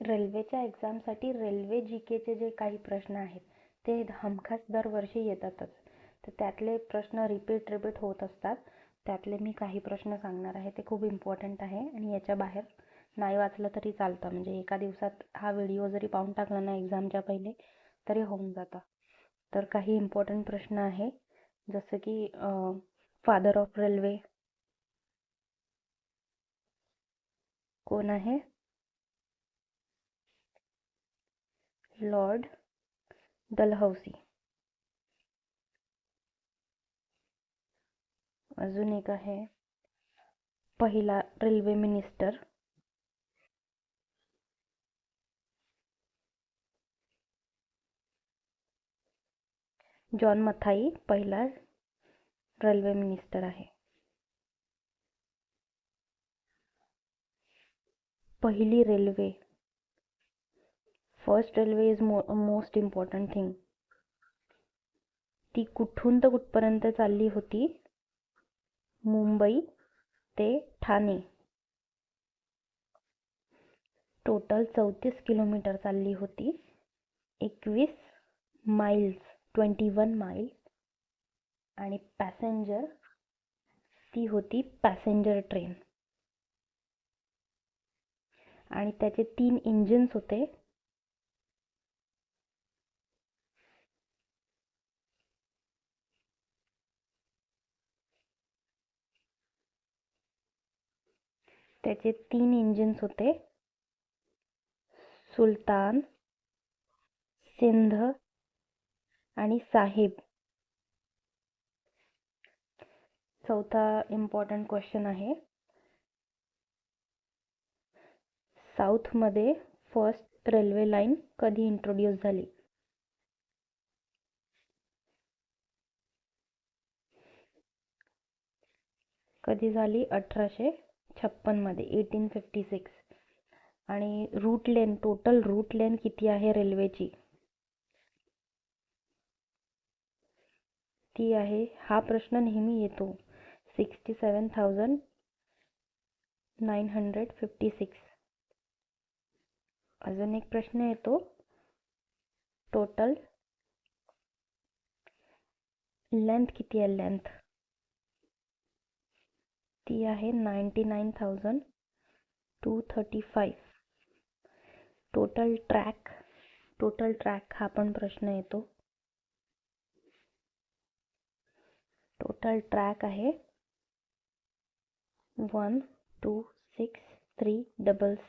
रेल्वेच्या एक्झामसाठी रेल्वे जी केचे जे काही प्रश्न आहेत ते हमखास दरवर्षी येतातच. तर त्यातले प्रश्न रिपीट होत असतात. त्यातले मी काही प्रश्न सांगणार आहे, ते खूप इम्पॉर्टंट आहे आणि याच्या बाहेर नाही वाचलं तरी चालतं. म्हणजे एका दिवसात हा व्हिडिओ जरी पाहून टाकला ना एक्झामच्या पहिले तरी होऊन जातं. तर काही इम्पॉर्टंट प्रश्न आहे, जसं की फादर ऑफ रेल्वे कोण आहे? Lord Dalhousie. अजून एक आहे पहिला रेल्वे मिनिस्टर. जॉन मथाई पहिला रेल्वे मिनिस्टर आहे. पहिली railway, first railway is most important thing. ती कुठून तर कुठपर्यंत चालली होती? मुंबई ते ठाणे. टोटल 34 किलोमीटर चालली होती. 21 माइल्स, 21 माइल्स. आणि पॅसेंजर ती होती पॅसेंजर ट्रेन. आणि त्याचे 3 इंजिन्स होते. त्याचे 3 इंजिन्स होते, सुलतान, सिंध आणि साहेब. चौथा इम्पॉर्टंट क्वेश्चन आहे, साऊथमध्ये फर्स्ट रेल्वे लाईन कधी इंट्रोड्यूस झाली? कधी झाली? 1856 मध्ये, 1856. आणि रूट लेन, टोटल रूट लेन किती आहे रेल्वेची? ती आहे, हा प्रश्न नेहमी येतो, 67,956. अजून एक प्रश्न येतो, टोटल लेंथ किती आहे? लेंथ ती आहे 99,235. टोटल ट्रॅक हा पण प्रश्न येतो. टोटल ट्रॅक आहे 12637.